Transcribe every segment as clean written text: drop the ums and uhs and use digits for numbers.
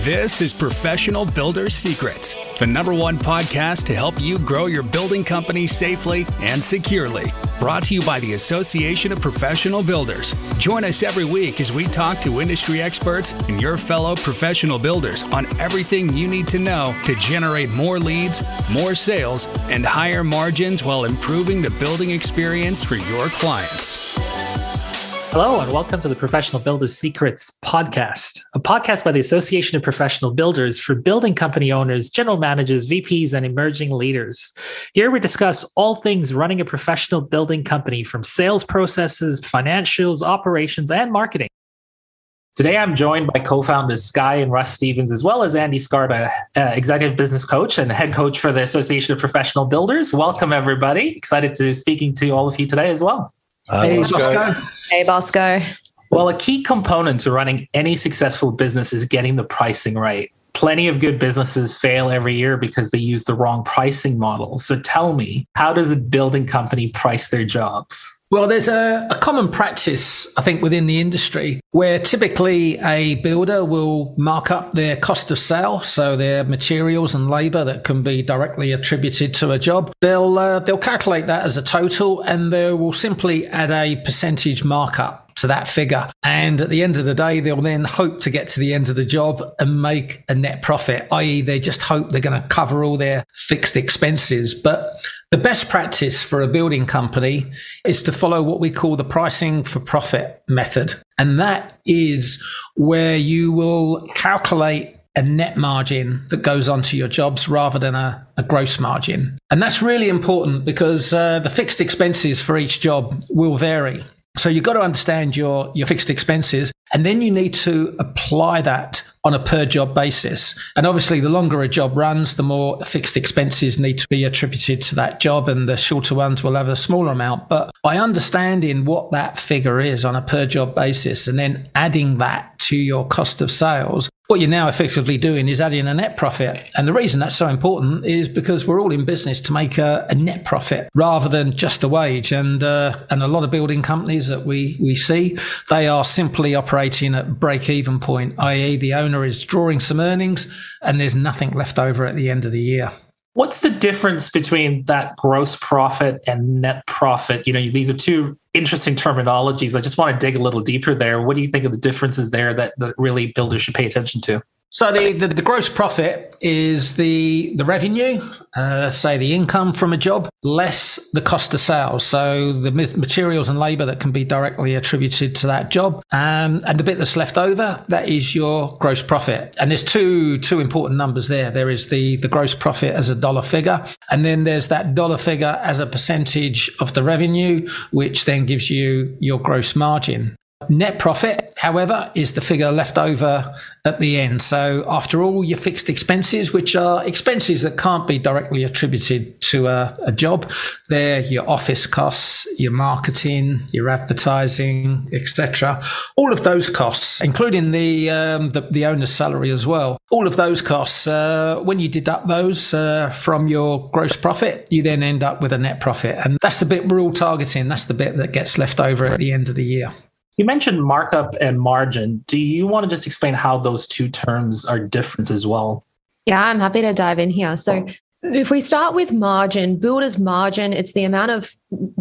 This is Professional Builder's Secrets, the #1 podcast to help you grow your building company safely and securely. Brought to you by the Association of Professional Builders. Join us every week as we talk to industry experts and your fellow professional builders on everything you need to know to generate more leads, more sales, and higher margins while improving the building experience for your clients. Hello, and welcome to the Professional Builders Secrets podcast, a podcast by the Association of Professional Builders for building company owners, general managers, VPs, and emerging leaders. Here we discuss all things running a professional building company, from sales processes, financials, operations, and marketing. Today, I'm joined by co-founders Sky and Russ Stevens, as well as Andy Skarda, executive business coach and head coach for the Association of Professional Builders. Welcome, everybody. Excited to speaking to all of you today as well. Hey, Bosco. Hey, Bosco. Well, a key component to running any successful business is getting the pricing right. Plenty of good businesses fail every year because they use the wrong pricing model. So tell me, how does a building company price their jobs? Well, there's a common practice, I think, within the industry where typically a builder will mark up their cost of sale, so their materials and labor that can be directly attributed to a job. They'll calculate that as a total, and they will simply add a percentage markup to that figure. And at the end of the day, they'll then hope to get to the end of the job and make a net profit, i.e. they just hope they're going to cover all their fixed expenses. But the best practice for a building company is to follow what we call the pricing for profit method. And that is where you will calculate a net margin that goes onto your jobs rather than a gross margin. And that's really important because the fixed expenses for each job will vary. So you've got to understand your fixed expenses, and then you need to apply that on a per job basis. And obviously, the longer a job runs, the more fixed expenses need to be attributed to that job, and the shorter ones will have a smaller amount. But by understanding what that figure is on a per job basis and then adding that to your cost of sales, what you're now effectively doing is adding a net profit. And the reason that's so important is because we're all in business to make a net profit rather than just a wage. And a lot of building companies that we see, they are simply operating at break-even point, i.e. the owner is drawing some earnings and there's nothing left over at the end of the year. What's the difference between that gross profit and net profit? You know, these are two interesting terminologies. I just want to dig a little deeper there. What do you think of the differences there that really builders should pay attention to? So the gross profit is the revenue, say the income from a job, less the cost of sales. So the materials and labor that can be directly attributed to that job. And the bit that's left over, that is your gross profit. And there's two important numbers there. There is the gross profit as a dollar figure. And then there's that dollar figure as a percentage of the revenue, which then gives you your gross margin. Net profit, however, is the figure left over at the end. So after all your fixed expenses, which are expenses that can't be directly attributed to a job, they're your office costs, your marketing, your advertising, etc. All of those costs, including the owner's salary as well. All of those costs, when you deduct those from your gross profit, you then end up with a net profit. And that's the bit we're all targeting. That's the bit that gets left over at the end of the year. You mentioned markup and margin. Do you want to just explain how those two terms are different as well? Yeah, I'm happy to dive in here. So if we start with margin, builder's margin, it's the amount of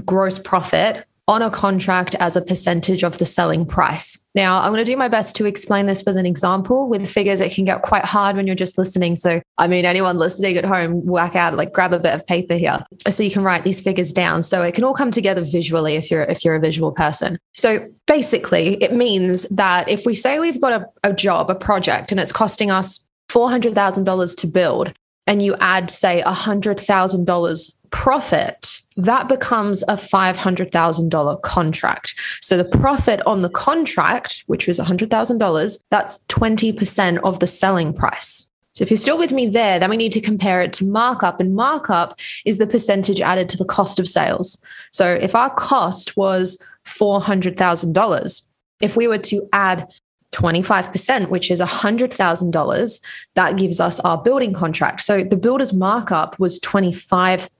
gross profit on a contract as a percentage of the selling price. Now, I'm going to do my best to explain this with an example. With figures, it can get quite hard when you're just listening. So, I mean, anyone listening at home, whack out, grab a bit of paper here so you can write these figures down. So it can all come together visually if you're a visual person. So basically, it means that if we say we've got a job, a project, and it's costing us $400,000 to build, and you add, say, $100,000 profit, that becomes a $500,000 contract. So the profit on the contract, which was $100,000, that's 20% of the selling price. So if you're still with me there, then we need to compare it to markup. And markup is the percentage added to the cost of sales. So if our cost was $400,000, if we were to add 25%, which is $100,000, that gives us our building contract. So the builder's markup was 25%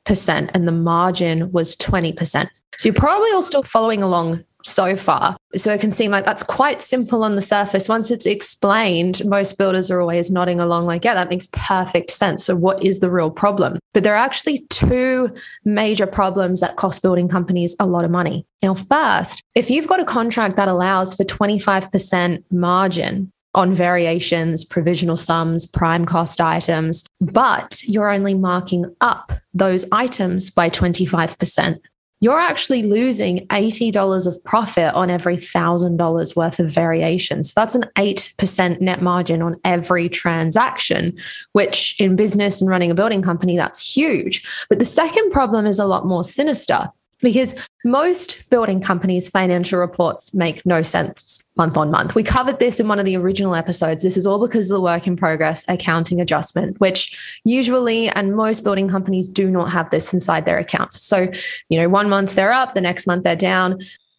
and the margin was 20%. So you're probably all still following along so far. So it can seem like that's quite simple on the surface. Once it's explained, most builders are always nodding along like, yeah, that makes perfect sense. So what is the real problem? But there are actually two major problems that cost building companies a lot of money. Now, first, if you've got a contract that allows for 25% margin on variations, provisional sums, prime cost items, but you're only marking up those items by 25%. You're actually losing $80 of profit on every $1,000 worth of variation. So that's an 8% net margin on every transaction, which in business and running a building company, that's huge. But the second problem is a lot more sinister, because most building companies' financial reports make no sense month on month. We covered this in one of the original episodes. This is all because of the work in progress accounting adjustment, which usually and most building companies do not have this inside their accounts. So, 1 month they're up, the next month they're down.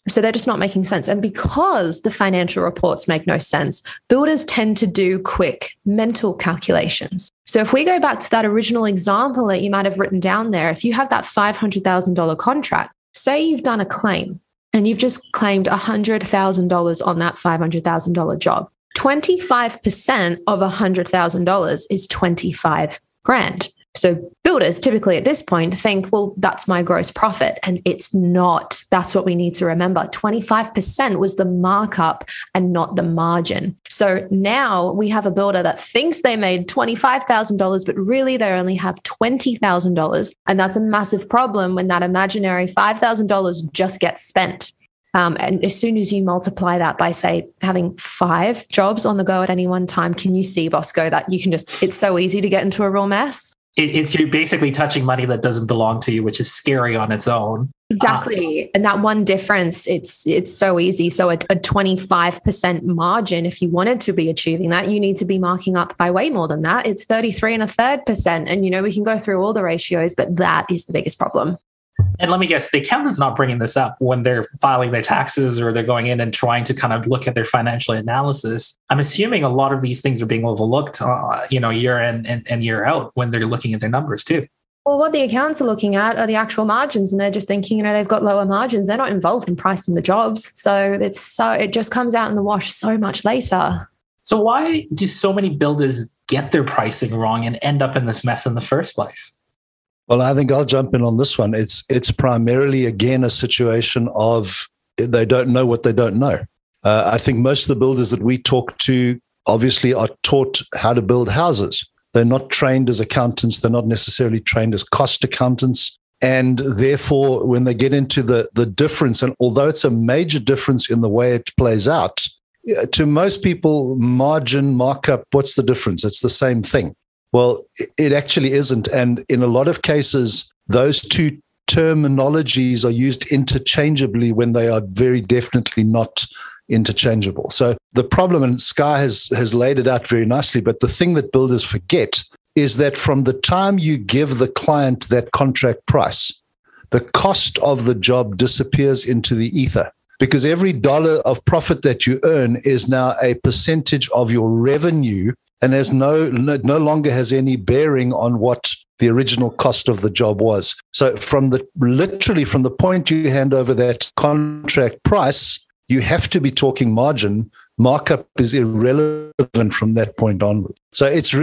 So they're just not making sense. And because the financial reports make no sense, builders tend to do quick mental calculations. So if we go back to that original example that you might have written down there, if you have that $500,000 contract, say you've done a claim and you've just claimed $100,000 on that $500,000 job, 25% of $100,000 is 25 grand. So builders typically at this point think, well, that's my gross profit. And it's not. That's what we need to remember. 25% was the markup and not the margin. So now we have a builder that thinks they made $25,000, but really they only have $20,000. And that's a massive problem when that imaginary $5,000 just gets spent. And as soon as you multiply that by, say, having 5 jobs on the go at any one time, can you see, Bosco, that you can it's so easy to get into a real mess? It's you're basically touching money that doesn't belong to you, which is scary on its own. Exactly. And that one difference, it's so easy. So a 25% margin, if you wanted to be achieving that, you need to be marking up by way more than that. It's 33 1/3%. And, we can go through all the ratios, but that is the biggest problem. And let me guess, the accountant's not bringing this up when they're filing their taxes or they're going in and trying to kind of look at their financial analysis. I'm assuming a lot of these things are being overlooked, year in and year out when they're looking at their numbers too. Well, what the accountants are looking at are the actual margins, and they're just thinking, they've got lower margins. They're not involved in pricing the jobs. So it just comes out in the wash so much later. So why do so many builders get their pricing wrong and end up in this mess in the first place? Well, I think I'll jump in on this one. It's primarily, again, a situation of they don't know what they don't know. I think most of the builders that we talk to obviously are taught how to build houses. They're not trained as accountants. They're not necessarily trained as cost accountants. And therefore, when they get into the difference, and although it's a major difference in the way it plays out, to most people, margin, markup, what's the difference? It's the same thing. Well, it actually isn't. And in a lot of cases, those two terminologies are used interchangeably when they are very definitely not interchangeable. So the problem, and Sky has laid it out very nicely, but the thing that builders forget is that from the time you give the client that contract price, the cost of the job disappears into the ether, because every dollar of profit that you earn is now a percentage of your revenue and has no longer has any bearing on what the original cost of the job was. So literally from the point you hand over that contract price, you have to be talking margin. Markup is irrelevant from that point onward. So it's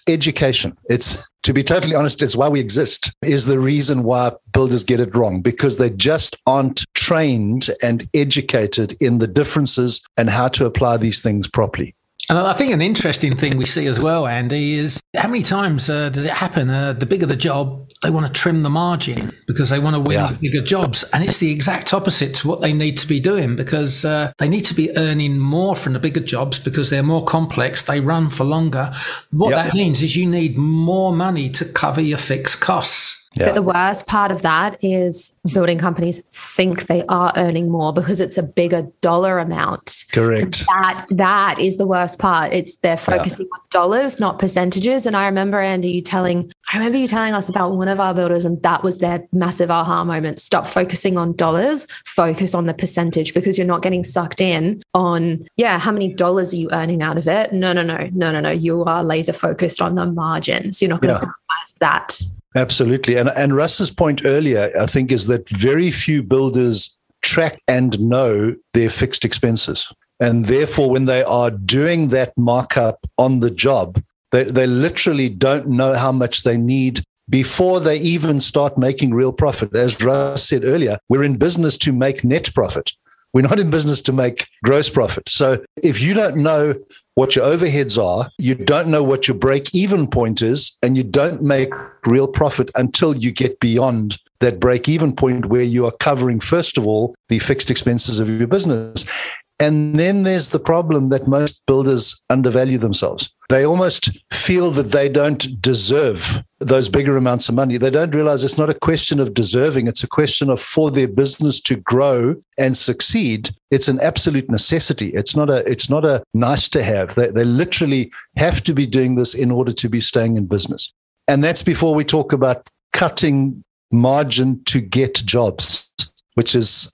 education. To be totally honest, it's why we exist, is the reason why builders get it wrong, because they just aren't trained and educated in the differences and how to apply these things properly. And I think an interesting thing we see as well, Andy, is how many times does it happen? The bigger the job, they want to trim the margin because they want to win the bigger jobs. And it's the exact opposite to what they need to be doing, because they need to be earning more from the bigger jobs because they're more complex. They run for longer. What that means is you need more money to cover your fixed costs. Yeah. But the worst part of that is building companies think they are earning more because it's a bigger dollar amount. Correct. That is the worst part. They're focusing on dollars, not percentages. And I remember, Andy, you telling us about one of our builders, and that was their massive aha moment. Stop focusing on dollars, focus on the percentage, because you're not getting sucked in on, how many dollars are you earning out of it? No. You are laser focused on the margin. So you're not going to compromise that. Absolutely. And Russ's point earlier, I think, is that very few builders track and know their fixed expenses. And therefore, when they are doing that markup on the job, they literally don't know how much they need before they even start making real profit. As Russ said earlier, we're in business to make net profit. We're not in business to make gross profit. So if you don't know what your overheads are, you don't know what your break-even point is, and you don't make real profit until you get beyond that break-even point where you are covering, first of all, the fixed expenses of your business. And then there's the problem that most builders undervalue themselves. They almost feel that they don't deserve those bigger amounts of money. They don't realize it's not a question of deserving. It's a question of, for their business to grow and succeed, it's an absolute necessity. It's not a nice to have. They literally have to be doing this in order to be staying in business. And that's before we talk about cutting margin to get jobs, which is,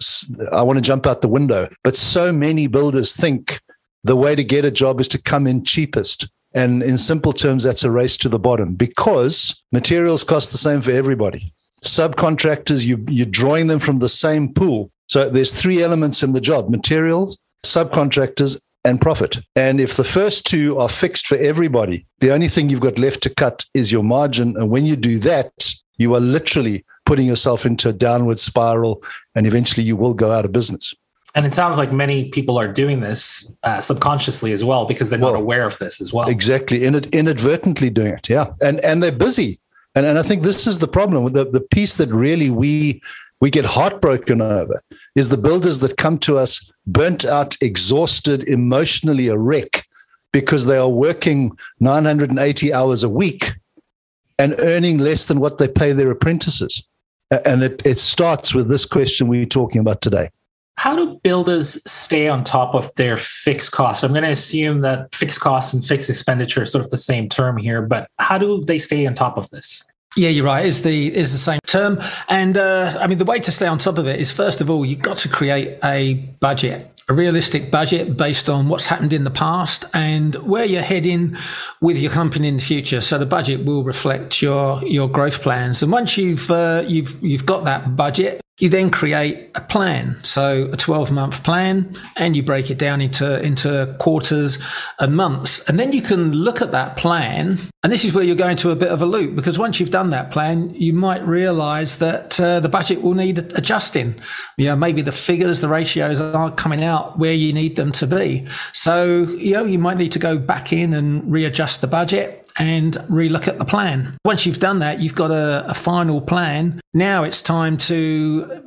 I want to jump out the window. But so many builders think the way to get a job is to come in cheapest. And in simple terms, that's a race to the bottom, because materials cost the same for everybody. Subcontractors, you're drawing them from the same pool. So there's three elements in the job: materials, subcontractors, and profit. And if the first two are fixed for everybody, the only thing you've got left to cut is your margin. And when you do that, you are literally putting yourself into a downward spiral, and eventually you will go out of business. And it sounds like many people are doing this subconsciously as well, because they're not aware of this as well. Exactly. Inadvertently doing it. Yeah. And they're busy. And I think this is the problem. The piece that really we get heartbroken over is the builders that come to us burnt out, exhausted, emotionally a wreck, because they are working 980 hours a week and earning less than what they pay their apprentices. And it starts with this question we're talking about today. How do builders stay on top of their fixed costs? I'm going to assume that fixed costs and fixed expenditure are sort of the same term here, but how do they stay on top of this? Yeah, you're right. Is the same term. And I mean, the way to stay on top of it is, first of all, you've got to create a budget, a realistic budget based on what's happened in the past and where you're heading with your company in the future. So the budget will reflect your growth plans. And once you've got that budget, you then create a plan, so a 12-month plan, and you break it down into quarters and months. And then you can look at that plan, and this is where you're going to a bit of a loop, because once you've done that plan, you might realize that the budget will need adjusting. You know, maybe the figures, the ratios aren't coming out where you need them to be. So, you might need to go back in and readjust the budget and relook at the plan. Once you've done that, you've got a final plan. Now it's time to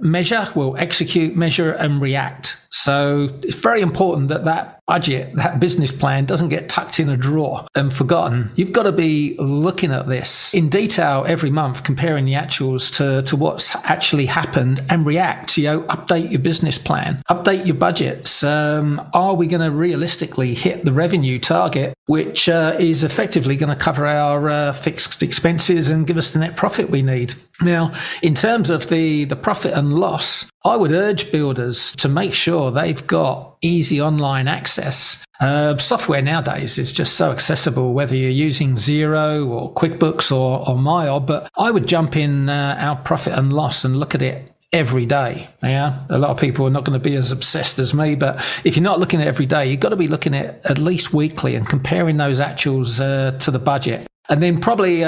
execute, measure, and react. So it's very important that budget, that business plan, doesn't get tucked in a drawer and forgotten. You've got to be looking at this in detail every month, comparing the actuals to what's actually happened, and react. Update your business plan, update your budgets. Are we going to realistically hit the revenue target, which is effectively going to cover our fixed expenses and give us the net profit we need? Now, in terms of the profit and loss, I would urge builders to make sure they've got easy online access. Software nowadays is just so accessible, whether you're using Xero or QuickBooks or MyOb, but I would jump in our profit and loss and look at it every day. Yeah, a lot of people are not going to be as obsessed as me, but if you're not looking at it every day, you've got to be looking at least weekly and comparing those actuals to the budget. And then probably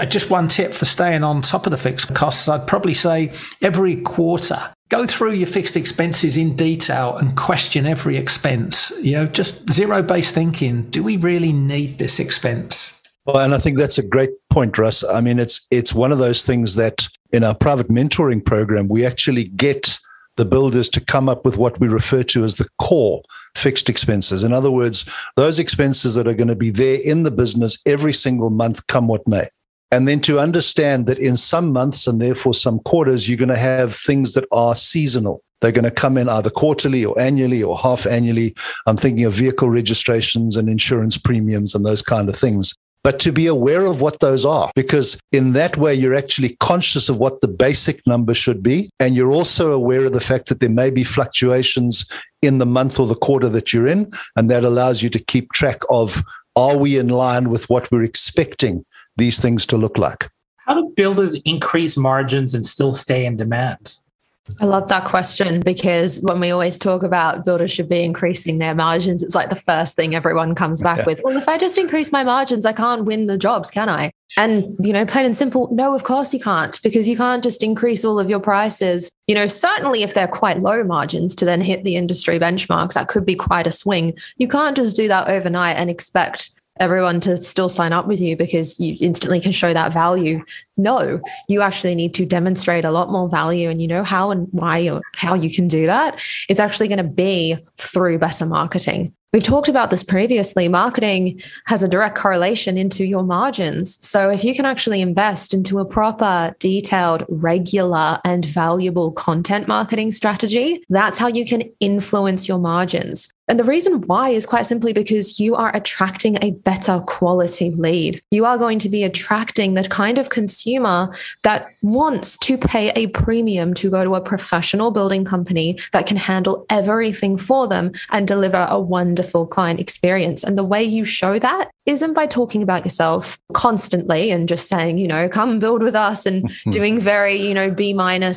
just one tip for staying on top of the fixed costs, I'd probably say every quarter, go through your fixed expenses in detail and question every expense. Just zero-based thinking. Do we really need this expense? Well, and I think that's a great point, Russ. I mean, it's one of those things that in our private mentoring program, we actually get the builders to come up with what we refer to as the core fixed expenses. In other words, those expenses that are going to be there in the business every single month, come what may. And then to understand that in some months and therefore some quarters, you're going to have things that are seasonal. They're going to come in either quarterly or annually or half annually. I'm thinking of vehicle registrations and insurance premiums and those kind of things. But to be aware of what those are, because in that way, you're actually conscious of what the basic number should be. And you're also aware of the fact that there may be fluctuations in the month or the quarter that you're in. And that allows you to keep track of, are we in line with what we're expecting these things to look like? How do builders increase margins and still stay in demand? I love that question, because when we always talk about builders should be increasing their margins, it's like the first thing everyone comes back with. Well, if I just increase my margins, I can't win the jobs, can I? And, plain and simple, no, of course you can't, because you can't just increase all of your prices. Certainly if they're quite low margins to then hit the industry benchmarks, that could be quite a swing. You can't just do that overnight and expect everyone to still sign up with you because you instantly can show that value. No, you actually need to demonstrate a lot more value. And how and why or how you can do that is actually going to be through better marketing. We've talked about this previously. Marketing has a direct correlation into your margins. So if you can actually invest into a proper, detailed, regular, and valuable content marketing strategy, that's how you can influence your margins. And the reason why is quite simply because you are attracting a better quality lead. You are going to be attracting the kind of consumer that wants to pay a premium to go to a professional building company that can handle everything for them and deliver a wonderful client experience. And the way you show that isn't by talking about yourself constantly and just saying, come build with us and doing very, B-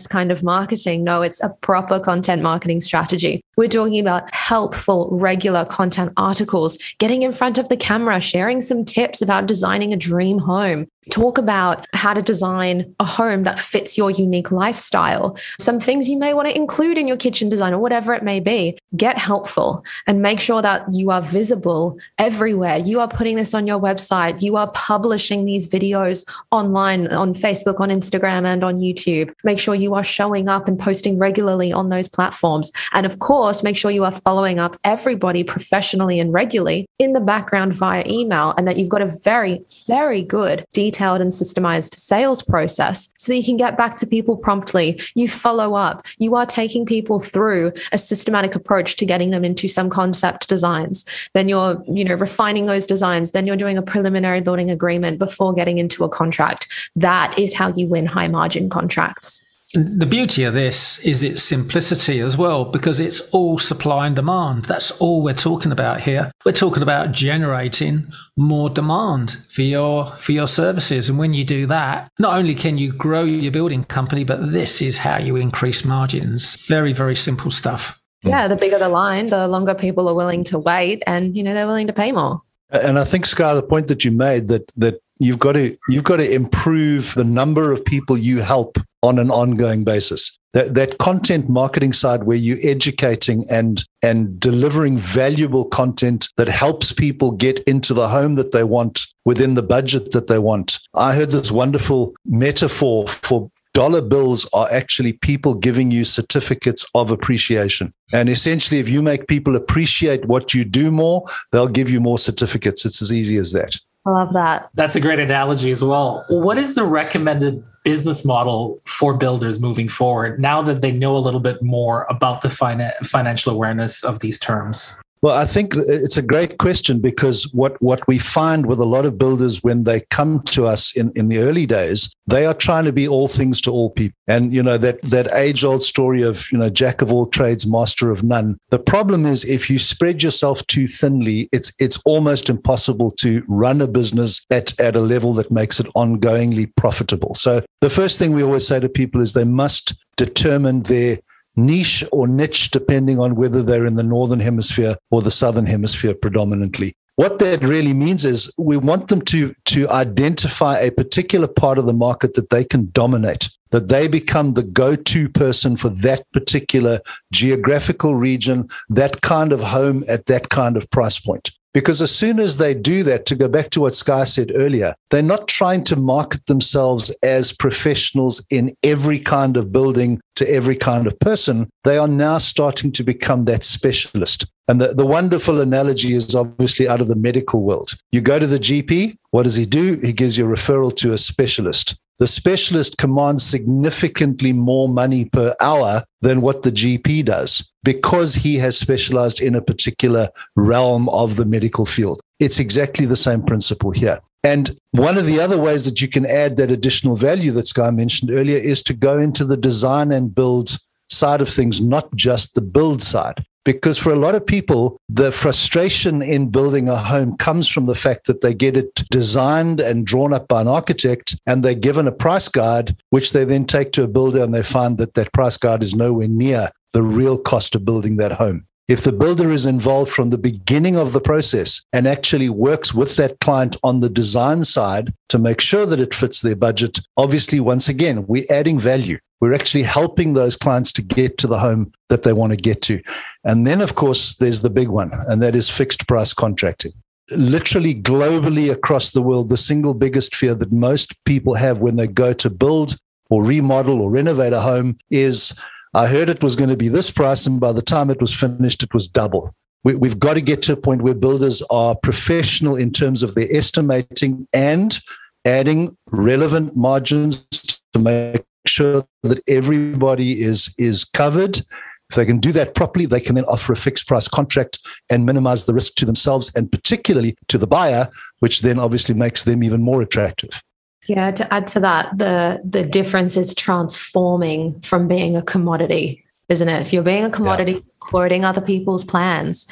kind of marketing. No, it's a proper content marketing strategy. We're talking about helpful, regular content articles, getting in front of the camera, sharing some tips about designing a dream home. Talk about how to design a home that fits your unique lifestyle. Some things you may want to include in your kitchen design or whatever it may be. Get helpful and make sure that you are visible everywhere. You are putting this on your website. You are publishing these videos online on Facebook, on Instagram, and on YouTube. Make sure you are showing up and posting regularly on those platforms. And of course, make sure you are following up everybody professionally and regularly in the background via email, and that you've got a very, very good detailed and systemized sales process so that you can get back to people promptly. You follow up. You are taking people through a systematic approach to getting them into some concept designs. Then you're, refining those designs. Then you're doing a preliminary building agreement before getting into a contract. That is how you win high margin contracts. The beauty of this is its simplicity as well, because it's all supply and demand. That's all we're talking about here. We're talking about generating more demand for your services. And when you do that, not only can you grow your building company, but this is how you increase margins. Very, very simple stuff. Yeah, the bigger the line, the longer people are willing to wait, and they're willing to pay more. And I think, Scar, the point that you made that you've got to improve the number of people you help on an ongoing basis. That content marketing side where you're educating and delivering valuable content that helps people get into the home that they want within the budget that they want. I heard this wonderful metaphor for dollar bills are actually people giving you certificates of appreciation. And essentially, if you make people appreciate what you do more, they'll give you more certificates. It's as easy as that. I love that. That's a great analogy as well. What is the recommended business model for builders moving forward now that they know a little bit more about the financial awareness of these terms? Well, I think it's a great question, because what we find with a lot of builders when they come to us in the early days, they are trying to be all things to all people. And, that age-old story of, jack of all trades, master of none. The problem is if you spread yourself too thinly, it's almost impossible to run a business at a level that makes it ongoingly profitable. So the first thing we always say to people is they must determine their niche or niche, depending on whether they're in the Northern Hemisphere or the Southern Hemisphere predominantly. What that really means is we want them to identify a particular part of the market that they can dominate, that they become the go-to person for that particular geographical region, that kind of home at that kind of price point. Because as soon as they do that, to go back to what Sky said earlier, they're not trying to market themselves as professionals in every kind of building to every kind of person. They are now starting to become that specialist. And the wonderful analogy is obviously out of the medical world. You go to the GP, what does he do? He gives you a referral to a specialist. The specialist commands significantly more money per hour than what the GP does because he has specialized in a particular realm of the medical field. It's exactly the same principle here. And one of the other ways that you can add that additional value that Sky mentioned earlier is to go into the design and build side of things, not just the build side. because for a lot of people, the frustration in building a home comes from the fact that they get it designed and drawn up by an architect, and they're given a price guide, which they then take to a builder, and they find that that price guide is nowhere near the real cost of building that home. If the builder is involved from the beginning of the process and actually works with that client on the design side to make sure that it fits their budget, obviously, once again, we're adding value. We're actually helping those clients to get to the home that they want to get to. And then, of course, there's the big one, and that is fixed price contracting. Literally globally across the world, the single biggest fear that most people have when they go to build or remodel or renovate a home is, I heard it was going to be this price, and by the time it was finished, it was double. We've got to get to a point where builders are professional in terms of their estimating and adding relevant margins to make sure that everybody is covered. If they can do that properly, they can then offer a fixed price contract and minimize the risk to themselves and particularly to the buyer, which then obviously makes them even more attractive. Yeah, to add to that, the difference is transforming from being a commodity, isn't it? If you're being a commodity, quoting other people's plans,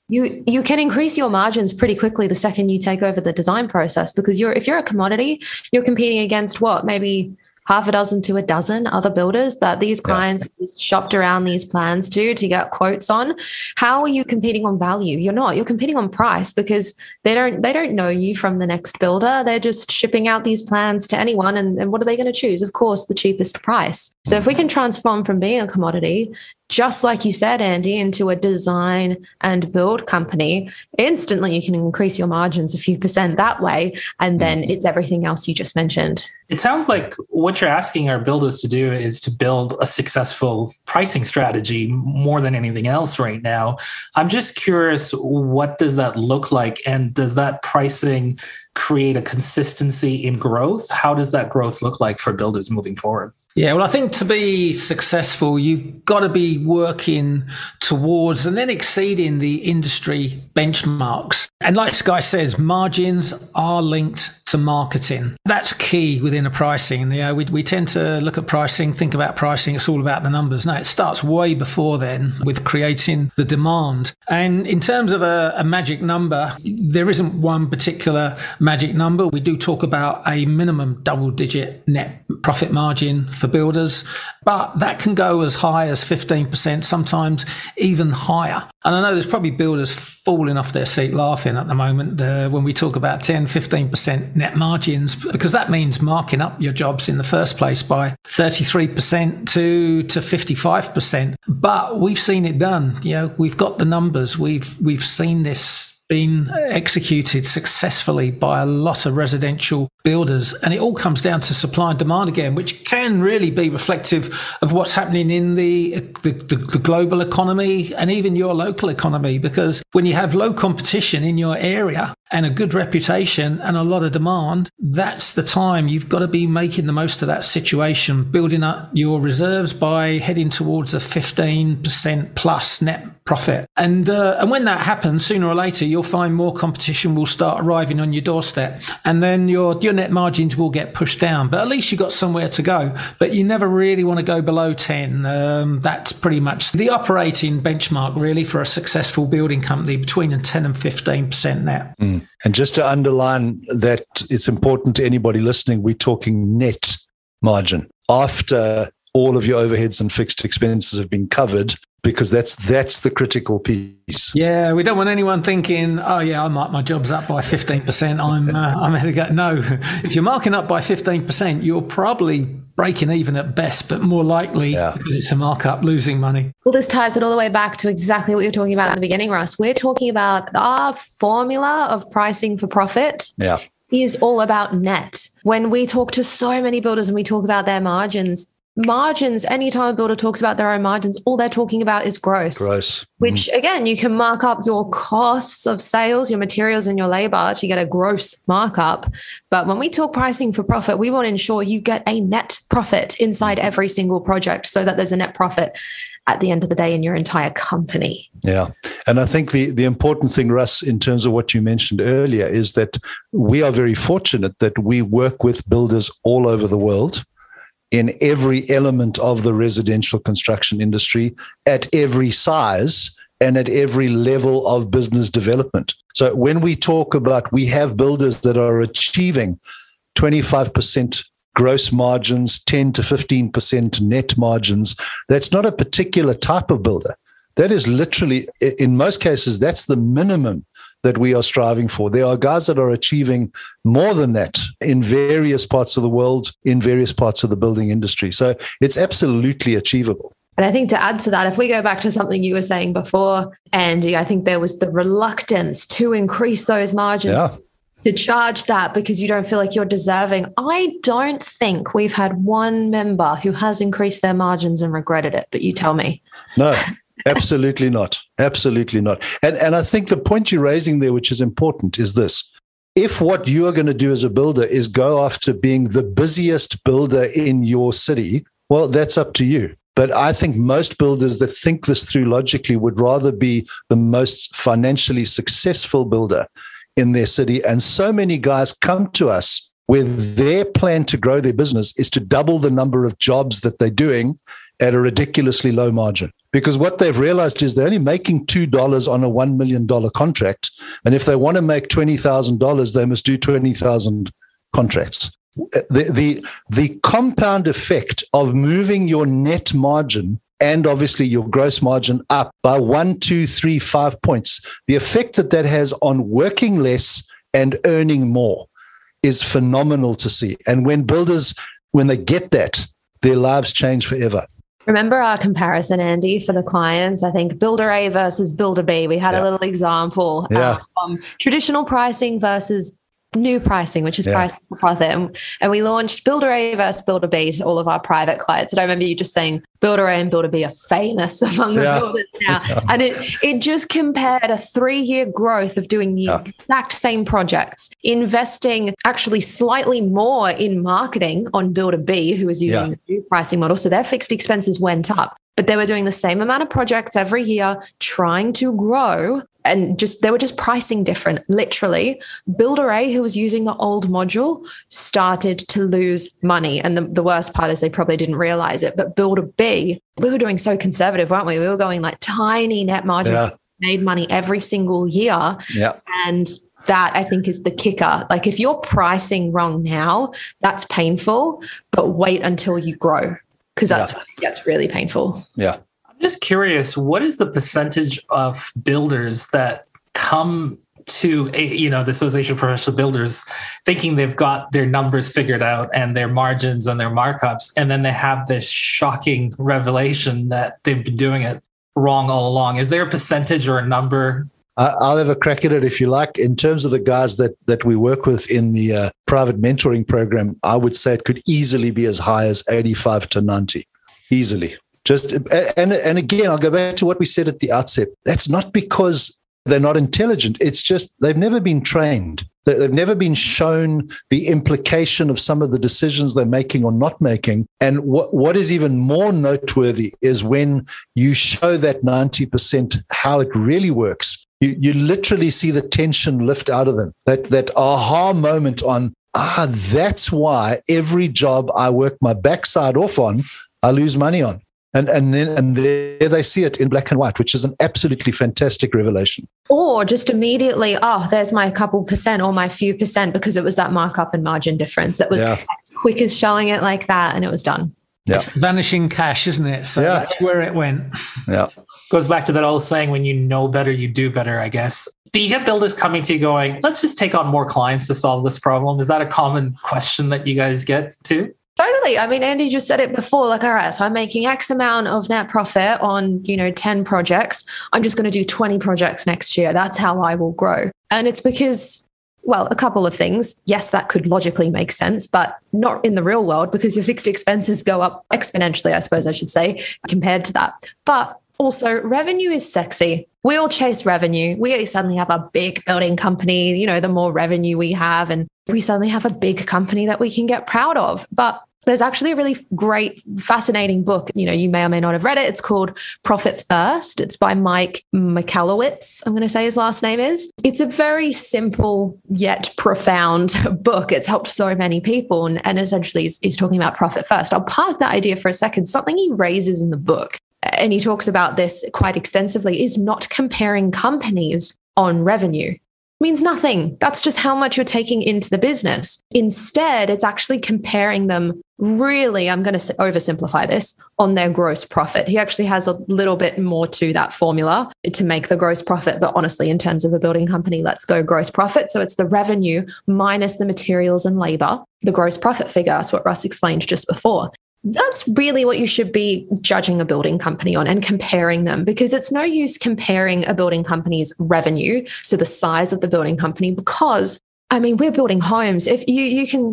you can increase your margins pretty quickly the second you take over the design process, because if you're a commodity, you're competing against maybe half a dozen to a dozen other builders that these clients shopped around these plans to get quotes on. How are you competing on value? You're not. You're competing on price, because they don't know you from the next builder. They're just shipping out these plans to anyone, and what are they going to choose? Of course, the cheapest price. So if we can transform from being a commodity, just like you said, Andy, into a design and build company, instantly you can increase your margins a few percent that way. And then it's everything else you just mentioned. It sounds like what you're asking our builders to do is to build a successful pricing strategy more than anything else right now. I'm just curious, what does that look like? And does that pricing create a consistency in growth? How does that growth look like for builders moving forward? Yeah, well, I think to be successful, you've got to be working towards and then exceeding the industry benchmarks. And like Sky says, margins are linked to marketing. That's key within a pricing. We tend to look at pricing, think about pricing, it's all about the numbers. No, it starts way before then with creating the demand. And in terms of a magic number, there isn't one particular magic number. We do talk about a minimum double-digit net profit margin for builders, but that can go as high as 15%, sometimes even higher. And I know there's probably builders falling off their seat laughing at the moment when we talk about 10, 15% net margins, because that means marking up your jobs in the first place by 33% to 55%. But we've seen it done. We've got the numbers. We've seen this been executed successfully by a lot of residential builders. And it all comes down to supply and demand again, which can really be reflective of what's happening in the global economy and even your local economy. Because when you have low competition in your area and a good reputation and a lot of demand, that's the time you've got to be making the most of that situation, building up your reserves by heading towards a 15% plus net profit. And when that happens, sooner or later, you'll find more competition will start arriving on your doorstep, and then your net margins will get pushed down. But at least you got somewhere to go. But you never really want to go below 10. That's pretty much the operating benchmark, really, for a successful building company, between 10 and 15% net. And just to underline that, it's important to anybody listening, we're talking net margin after all of your overheads and fixed expenses have been covered, because that's the critical piece. Yeah, we don't want anyone thinking, oh yeah, I marked my jobs up by 15%. I'm ahead of go. No, if you're marking up by 15%, you're probably breaking even at best, but more likely, because it's a markup, losing money. Well, this ties it all the way back to exactly what you're talking about in the beginning, Russ. We're talking about our formula of pricing for profit. Yeah. Is all about net. When we talk to so many builders and we talk about their margins, anytime a builder talks about their own margins, all they're talking about is gross. Which again, you can mark up your costs of sales, your materials and your labor to get a gross markup. But when we talk pricing for profit, we want to ensure you get a net profit inside every single project, so that there's a net profit at the end of the day in your entire company. Yeah. And I think the important thing, Russ, in terms of what you mentioned earlier, is that we are very fortunate that we work with builders all over the world. in every element of the residential construction industry at every size and at every level of business development. So when we talk about, we have builders that are achieving 25% gross margins, 10 to 15% net margins, that's not a particular type of builder. That is literally, in most cases, that's the minimum that we are striving for. There are guys that are achieving more than that in various parts of the world, in various parts of the building industry. So it's absolutely achievable. And I think to add to that, if we go back to something you were saying before, Andy, I think there was the reluctance to increase those margins, to charge that because you don't feel like you're deserving. I don't think we've had one member who has increased their margins and regretted it, but you tell me. No. Absolutely not. Absolutely not. And I think the point you're raising there, which is important, is this. If what you are going to do as a builder is go after being the busiest builder in your city, well, that's up to you. But I think most builders that think this through logically would rather be the most financially successful builder in their city. And so many guys come to us with their plan to grow their business is to double the number of jobs that they're doing at a ridiculously low margin. Because what they've realized is they're only making $2 on a $1 million contract. And if they want to make $20,000, they must do 20,000 contracts. The compound effect of moving your net margin and obviously your gross margin up by 1, 2, 3, 5 points, the effect that has on working less and earning more is phenomenal to see. And when builders, when they get that, their lives change forever. Remember our comparison, Andy, for the clients? I think Builder A versus Builder B. We had a little example. Traditional pricing versus new pricing, which is pricing for profit. And we launched Builder A versus Builder B to all of our private clients. And I remember you just saying Builder A and Builder B are famous among the builders now. And it just compared a 3-year growth of doing the exact same projects, investing actually slightly more in marketing on Builder B, who was using the new pricing model. So their fixed expenses went up. But they were doing the same amount of projects every year, trying to grow, and they were just pricing different. Literally, Builder A, who was using the old module, started to lose money. And the worst part is they probably didn't realize it. But Builder B, we were doing so conservative, weren't we? We were going like tiny net margins, made money every single year. Yeah. And that, I think, is the kicker. Like if you're pricing wrong now, that's painful, but wait until you grow. Because that's when it gets really painful. Yeah. I'm just curious, what is the percentage of builders that come to the Association of Professional Builders thinking they've got their numbers figured out and their margins and their markups, and then they have this shocking revelation that they've been doing it wrong all along? Is there a percentage or a number? I'll have a crack at it if you like. In terms of the guys that we work with in the private mentoring program, I would say it could easily be as high as 85 to 90, easily. And again, I'll go back to what we said at the outset. That's not because they're not intelligent. It's just they've never been trained. They've never been shown the implication of some of the decisions they're making or not making. And what is even more noteworthy is when you show that 90% how it really works. You literally see the tension lift out of them. That aha moment on, that's why every job I work my backside off on, I lose money on. And there they see it in black and white, which is an absolutely fantastic revelation. Or just immediately, there's my couple percent or my few percent because it was that markup and margin difference. That was as quick as showing it like that, and it was done. Yeah. It's vanishing cash, isn't it? So that's where it went. Yeah. Goes back to that old saying, when you know better, you do better, I guess. Do you get builders coming to you going, let's just take on more clients to solve this problem? Is that a common question that you guys get too? Totally. I mean, Andy just said it before, like, all right, so I'm making X amount of net profit on, 10 projects. I'm just going to do 20 projects next year. That's how I will grow. And it's because, well, a couple of things. Yes, that could logically make sense, but not in the real world because your fixed expenses go up exponentially, I suppose I should say, compared to that. But also, revenue is sexy. We all chase revenue. We suddenly have a big building company, the more revenue we have, and we suddenly have a big company that we can get proud of. But There's actually a really great, fascinating book. You may or may not have read it. It's called Profit First. It's by Mike Michalowicz, I'm going to say his last name is. It's a very simple yet profound book. It's helped so many people. And essentially, he's talking about profit first. I'll park that idea for a second. Something he raises in the book, and he talks about this quite extensively, is not comparing companies on revenue. Means nothing. That's just how much you're taking into the business. Instead, it's actually comparing them, really, I'm going to oversimplify this, on their gross profit. He actually has a little bit more to that formula to make the gross profit. But honestly, in terms of a building company, let's go gross profit. So it's the revenue minus the materials and labor, the gross profit figure. That's what Russ explained just before. That's really what you should be judging a building company on and comparing them, because it's no use comparing a building company's revenue, so the size of the building company, because we're building homes. If you can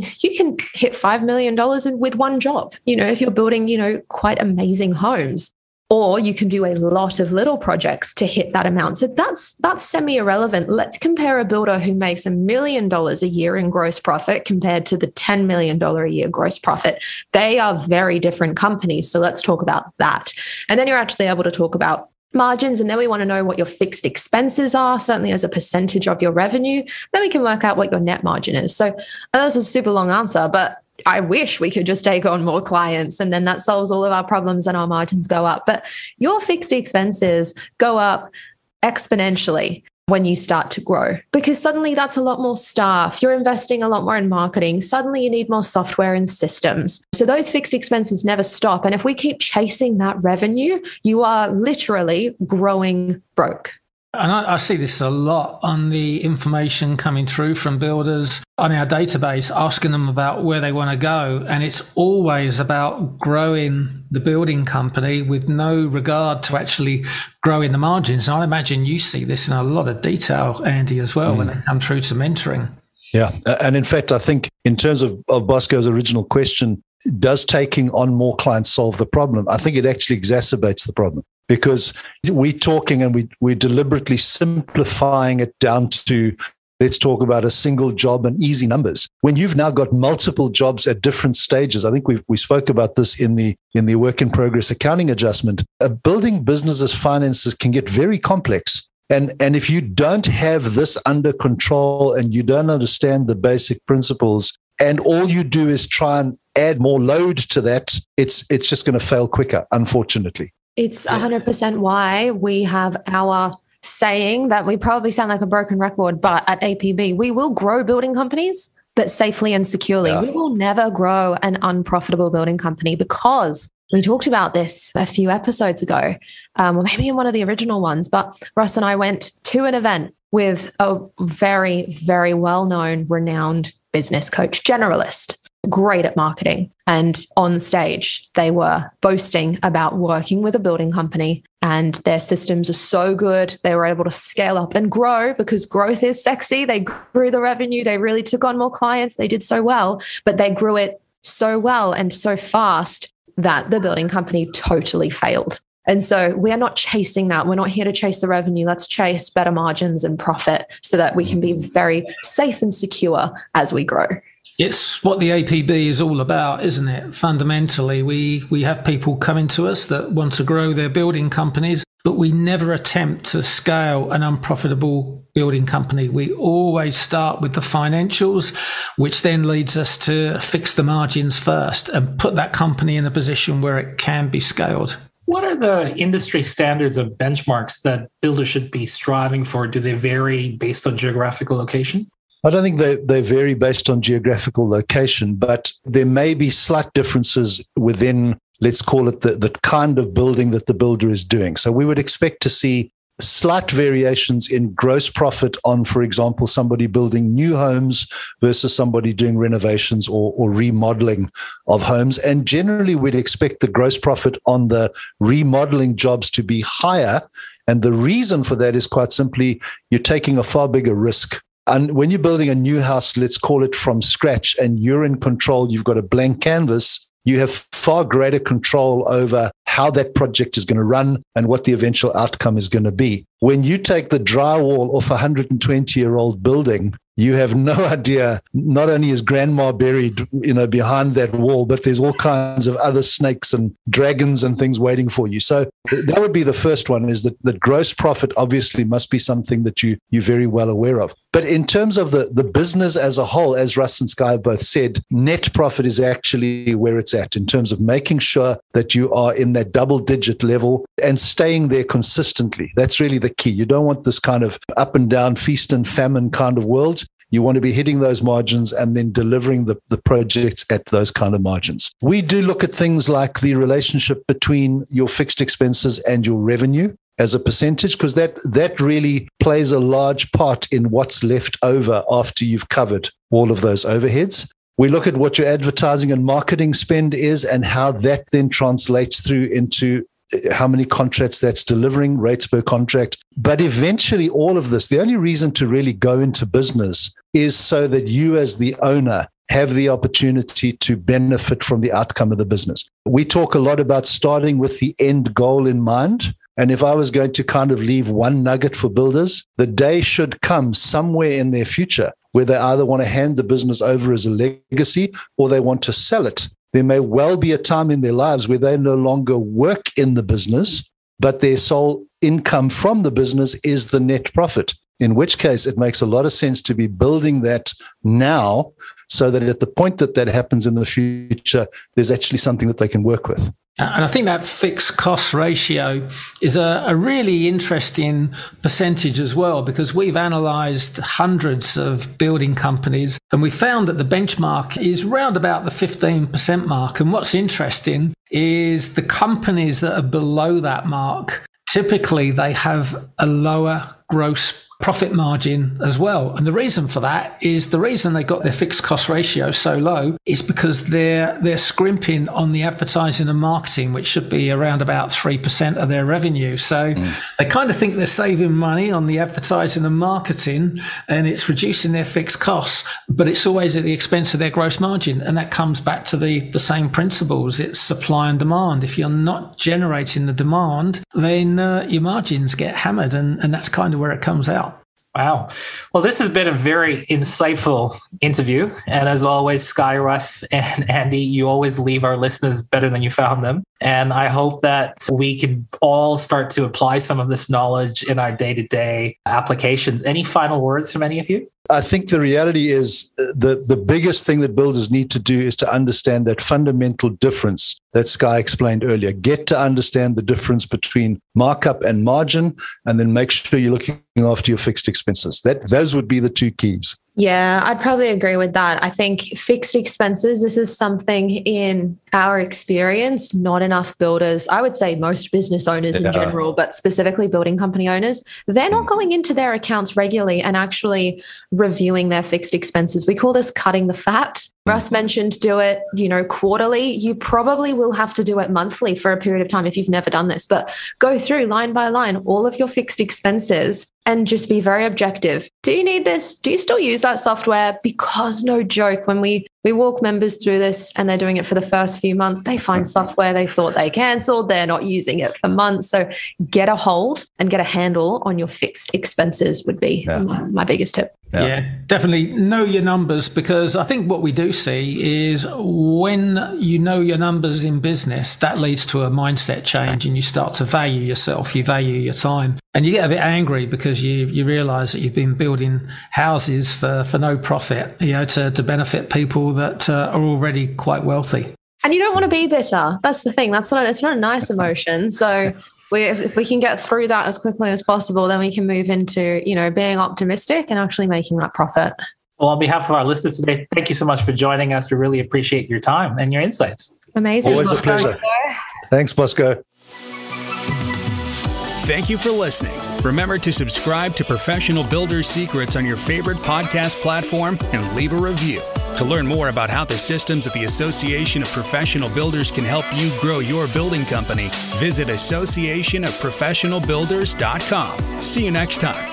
hit $5 million with one job, if you're building, quite amazing homes, or you can do a lot of little projects to hit that amount. So that's semi-irrelevant. Let's compare a builder who makes $1 million a year in gross profit compared to the $10 million a year gross profit. They are very different companies. So let's talk about that. And then you're actually able to talk about margins. And then we want to know what your fixed expenses are, certainly as a percentage of your revenue. Then we can work out what your net margin is. So that's a super long answer, but I wish we could just take on more clients and then that solves all of our problems and our margins go up. But your fixed expenses go up exponentially when you start to grow, because suddenly that's a lot more staff. You're investing a lot more in marketing. Suddenly you need more software and systems. So those fixed expenses never stop. And if we keep chasing that revenue, you are literally growing broke. And I see this a lot on the information coming through from builders on our database, asking them about where they want to go. And it's always about growing the building company with no regard to actually growing the margins. And I imagine you see this in a lot of detail, Andy, as well, when they come through to mentoring. Yeah. And in fact, I think in terms of Bosco's original question, does taking on more clients solve the problem? I think it actually exacerbates the problem, because we're talking and we're deliberately simplifying it down to, let's talk about a single job and easy numbers. When you've now got multiple jobs at different stages, I think we spoke about this in the work in progress accounting adjustment. A building business's finances can get very complex. And if you don't have this under control and you don't understand the basic principles, and all you do is try and add more load to that, it's just going to fail quicker, unfortunately. It's 100% why we have our saying that we probably sound like a broken record, but at APB, we will grow building companies, but safely and securely. Yeah. We will never grow an unprofitable building company, because we talked about this a few episodes ago, or maybe in one of the original ones, but Russ and I went to an event with a very, very well-known, renowned business coach, generalist, great at marketing. And on stage, they were boasting about working with a building company, and their systems are so good. They were able to scale up and grow, because growth is sexy. They grew the revenue. They really took on more clients. They did so well, but they grew it so well and so fast that the building company totally failed. And so we are not chasing that. We're not here to chase the revenue. Let's chase better margins and profit so that we can be very safe and secure as we grow. It's what the APB is all about, isn't it? Fundamentally, we have people coming to us that want to grow their building companies, but we never attempt to scale an unprofitable building company. We always start with the financials, which then leads us to fix the margins first and put that company in a position where it can be scaled. What are the industry standards of benchmarks that builders should be striving for? Do they vary based on geographical location? I don't think they vary based on geographical location, but there may be slight differences within, let's call it the kind of building that the builder is doing. So we would expect to see slight variations in gross profit on, for example, somebody building new homes versus somebody doing renovations or remodeling of homes. And generally, we'd expect the gross profit on the remodeling jobs to be higher. And the reason for that is quite simply, you're taking a far bigger risk. And when you're building a new house, let's call it from scratch, and you're in control, you've got a blank canvas, you have far greater control over how that project is going to run and what the eventual outcome is going to be. When you take the drywall off a 120-year-old building You have no idea. Not only is grandma buried, behind that wall, but there's all kinds of other snakes and dragons and things waiting for you. So that would be the first one, is that the gross profit obviously must be something that you're very well aware of. But in terms of the business as a whole, as Russ and Sky both said, net profit is actually where it's at in terms of making sure that you are in that double-digit level and staying there consistently. That's really the key. You don't want this kind of up and down, feast and famine kind of world. You want to be hitting those margins and then delivering the projects at those kind of margins. We do look at things like the relationship between your fixed expenses and your revenue as a percentage, because that really plays a large part in what's left over after you've covered all of those overheads. We look at what your advertising and marketing spend is and how that then translates through into how many contracts that's delivering, rates per contract. But eventually all of this, the only reason to really go into business is so that you as the owner have the opportunity to benefit from the outcome of the business. We talk a lot about starting with the end goal in mind. And if I was going to kind of leave one nugget for builders, the day should come somewhere in their future where they either want to hand the business over as a legacy or they want to sell it. There may well be a time in their lives where they no longer work in the business, but their sole income from the business is the net profit, in which case it makes a lot of sense to be building that now so that at the point that happens in the future, there's actually something that they can work with. And I think that fixed cost ratio is a really interesting percentage as well, because we've analysed hundreds of building companies and we found that the benchmark is round about the 15% mark. And what's interesting is the companies that are below that mark, typically they have a lower gross profit margin as well. And the reason for that is the reason they got their fixed cost ratio so low is because they're scrimping on the advertising and marketing, which should be around about 3% of their revenue. So they kind of think they're saving money on the advertising and marketing and it's reducing their fixed costs, but it's always at the expense of their gross margin. And that comes back to the same principles. It's supply and demand. If you're not generating the demand, then your margins get hammered, and that's kind of where it comes out. Wow. Well, this has been a very insightful interview. And as always, Sky, Russ, and Andy, you always leave our listeners better than you found them. And I hope that we can all start to apply some of this knowledge in our day-to-day applications. Any final words from any of you? I think the reality is the biggest thing that builders need to do is to understand that fundamental difference that Sky explained earlier. Get to understand the difference between markup and margin, and then make sure you're looking after your fixed expenses. Those would be the two keys. Yeah, I'd probably agree with that. I think fixed expenses, this is something in our experience, not enough builders, I would say most business owners in general, but specifically building company owners, they're not going into their accounts regularly and actually reviewing their fixed expenses. We call this cutting the fat. Russ mentioned do it, quarterly. You probably will have to do it monthly for a period of time if you've never done this, but go through line by line all of your fixed expenses and just be very objective. Do you need this? Do you still use that software? Because no joke, when we walk members through this and they're doing it for the first few months, they find software they thought they canceled. They're not using it for months. So get a hold and get a handle on your fixed expenses would be my biggest tip. Yeah, definitely know your numbers, because I think what we do see is when you know your numbers in business, that leads to a mindset change and you start to value yourself, you value your time, and you get a bit angry because you realize that you've been building houses for no profit, to benefit people that are already quite wealthy. And you don't want to be bitter. That's the thing. It's not a nice emotion. So if we can get through that as quickly as possible, then we can move into, being optimistic and actually making that profit. Well, on behalf of our listeners today, thank you so much for joining us. We really appreciate your time and your insights. Amazing. Always a pleasure. Thanks, Bosco. Thank you for listening. Remember to subscribe to Professional Builders Secrets on your favorite podcast platform and leave a review. To learn more about how the systems at the Association of Professional Builders can help you grow your building company, visit associationofprofessionalbuilders.com. See you next time.